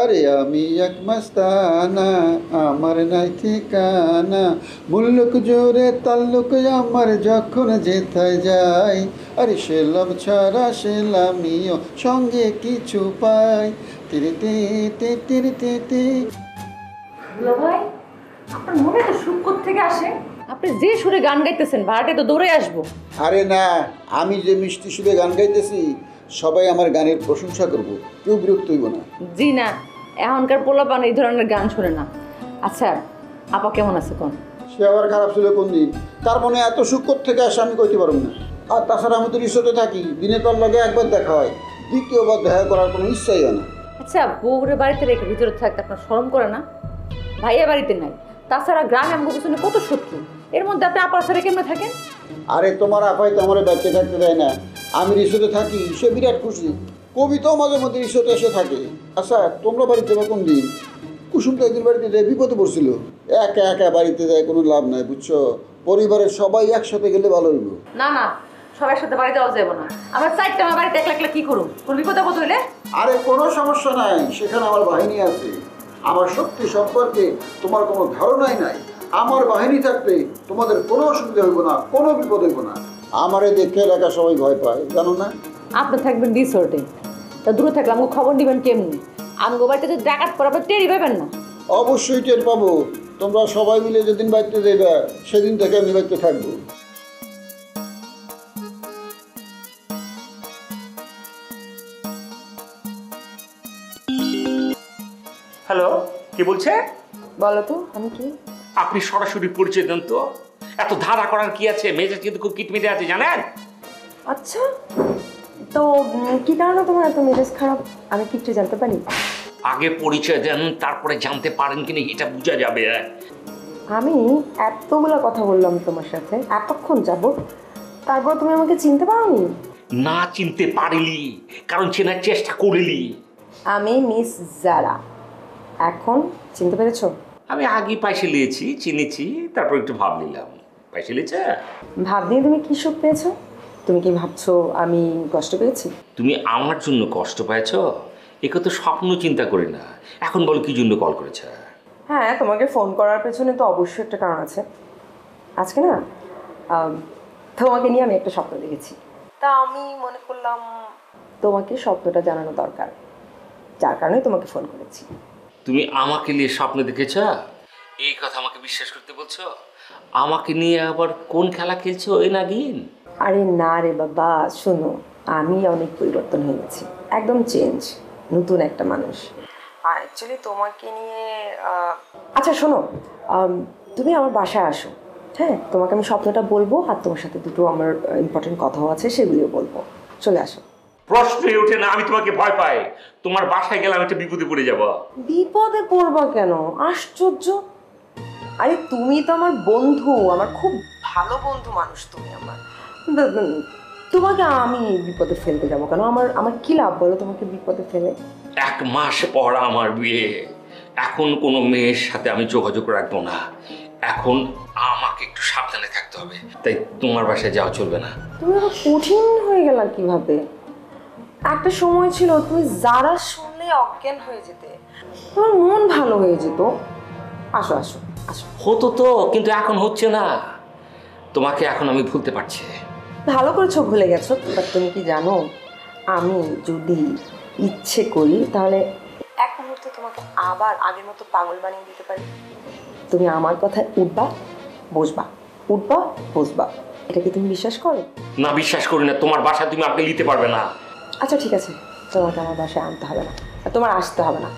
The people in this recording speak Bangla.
আরে আমি এক মাস্তানা, আমার নাই ঠিকানা, মুল্লুক জোরে তাল্লুক আমার যখন যেথায় যাই। আরে সেলাম ছাড়া সেলামিও সঙ্গে কিছু পাই। তিরে তে তে তিরে তে তে। ভাই, আপনার মনে তো সুখ থেকে আসে? আপনি যে সুরে গান গাইতেছেন ভাড়াটে তো দৌড়ে আসবো। আরে না, আমি যে মিষ্টি সুরে গান গাইতেছি সবাই আমার গানের প্রশংসা করব, কেউ বিরক্ত হইব না। জি না, এখনকার পোলাপান এই ধরনের গান শোনে না। আচ্ছা, আপা কেমন আছে কোন? সে আবার খারাপ ছিল কোন দিন? তার মনে এত সুখ থেকে আসে আমি কইতে পারব না। আর তাছাড়া আমি তো রিসোর্টে থাকি, দিনে তার লগে একবার দেখা হয়, দ্বিতীয়বার দেখা করার কোনো ইচ্ছাই হয় না। আচ্ছা, বউরে বাড়িতে রেখে ভিতরে থাকতে আপনার শরম করে না? ভাইয়া বাড়িতে নাই, তাছাড়া গ্রামে আমার পিছনে কত শত্রু, এর মধ্যে আপনি আপার সাথে কেমনে থাকেন? আরে তোমার আপাই তো আমার বাড়িতে থাকতে দেয় না, আমি রিসোর্টে থাকি, সে বিরাট খুশি। কবিতাও মাঝে মধ্যে রিসোর্টে এসে থাকে। আচ্ছা, তোমরা বাড়িতে যাবো কোন দিন? কুসুম তো একদিন বাড়িতে যায়, বিপদে পড়ছিল। একা একা বাড়িতে যায় কোনো লাভ নাই, বুঝছো? পরিবারের সবাই একসাথে গেলে ভালো হইব। না না, সবার সাথে বাড়িতে যাওয়া যাবে না। আমার চাইতে আমার বাড়িতে একলা একলা কি করুন, কোন বিপদ আপদ হইলে? আরে কোনো সমস্যা নাই, সেখানে আমার বাহিনী আছে। আমার শক্তি সম্পর্কে তোমার কোনো ধারণাই নাই। আমার বাহিনী থাকতে তোমাদের কোনো অসুবিধা হইব না, কোনো বিপদ হইব না। আমারে দেখে এলাকা সবাই ভয় পায়, জানো না? আপনি থাকবেন রিসোর্টে, তা দূরে থাকলে আমাকে খবর দিবেন কেমনি? আমগো বাড়িতে যদি ডাকাত পড়া আপনি টেরই পাবেন না। অবশ্যই টের পাবো। তোমরা সবাই মিলে যেদিন বাড়িতে যাবে সেদিন থেকে আমি বাড়িতে থাকবো। হ্যালো, কে বলছে? বলো তো, আমি কি? আপনি সরাসরি পরিচয় দেন তো। এত ধাঁধা করার কি আছে? মেজাজ কিন্তু খুব কিটমিটে আছে, জানেন? আচ্ছা, তো কি কারণে তোমার এত মেজাজ খারাপ, আমি কি একটু জানতে পারি? আগে পরিচয় দেন, তারপরে জানতে পারেন কিনা এটা বোঝা যাবে। আমি এতগুলো কথা বললাম তোমার সাথে এতক্ষণ যাব, তারপর তুমি আমাকে চিনতে পারোনি? না চিনতে পারিলি, কারণ চেনার চেষ্টা করিলি। আমি মিস জারা, এখন চিনতে পেরেছো? আমি আগে পয়সা নিয়েছি, চিনেছি, তারপর একটু ভাব নিলাম। পয়সা নিয়েছে? ভাব নিয়ে তুমি কি সুখ পেয়েছো? তুমি কি ভাবছো আমি কষ্ট পেয়েছি? তুমি আমার জন্য কষ্ট পেয়েছো? একে তো স্বপ্ন চিন্তা করি না। এখন বল কি জন্য কল করেছে? হ্যাঁ, তোমাকে ফোন করার পেছনে তো অবশ্যই একটা কারণ আছে। আজকে না তোমাকে নিয়ে আমি একটা স্বপ্ন দেখেছি, তা আমি মনে করলাম তোমাকে স্বপ্নটা জানানো দরকার, যার কারণে তোমাকে ফোন করেছি। তুমি আমাকে নিয়ে স্বপ্ন দেখেছ? এই কথা আমাকে বিশ্বাস করতে বলছো? আমাকে নিয়ে আবার কোন খেলা খেলছো ওই নাগিন? আরে না রে বাবা, শোনো, আমি অনেক পরিবর্তন হয়ে গেছি, একদম চেঞ্জ, নতুন একটা মানুষ। আর অ্যাকচুয়ালি তোমাকে নিয়ে আচ্ছা শোনো, তুমি আমার বাসায় আসো, হ্যাঁ? তোমাকে আমি স্বপ্নটা বলবো, আর তোমার সাথে দুটো আমার ইম্পর্টেন্ট কথাও আছে, সেগুলিও বলবো। চলে আসো। প্রশ্নই ওঠে না, আমি তোমাকে ভয় পাই। তোমার বাসায় গেলে আমি একটা বিপদে পড়ে যাবো। বিপদে পড়বা কেন? আশ্চর্য! আরে তুমি তো আমার বন্ধু, আমার খুব ভালো বন্ধু মানুষ তুমি আমার। তোমাকে আমি বিপদে ফেলতে যাবো কেন? আমার আমার কি লাভ বলো তোমাকে বিপদে ফেলে? 1 মাস পর আমার বিয়ে, এখন কোনো মেয়ের সাথে আমি যোগাযোগ রাখবো না। এখন আমাকে একটু সাবধানে থাকতে হবে, তাই তোমার বাসায় যাওয়া চলবে না। তুমি আরো কঠিন হয়ে গেলা কিভাবে? একটা সময় ছিল তুমি যারা শুনলে অজ্ঞান হয়ে যেতে, তোমার মন ভালো হয়ে যেত। আসো আসো আসো। হতো তো, কিন্তু এখন হচ্ছে না। তোমাকে এখন আমি ভুলতে পারছি। ভালো করেছো ভুলে গেছো, বাট তুমি কি জানো, আমি যদি ইচ্ছে করি তাহলে এক মুহূর্তে তোমাকে আবার আগের মতো পাগল বানিয়ে দিতে পারি। তুমি আমার কথায় উঠবা বসবা, উঠবা বসবা, এটা কি তুমি বিশ্বাস করো? না, বিশ্বাস করি না। তোমার বাসায় তুমি আমাকে নিতে পারবে না। আচ্ছা ঠিক আছে, তোমাকে আমার বাসায় আনতে হবে না, আর তোমার আসতে হবে না।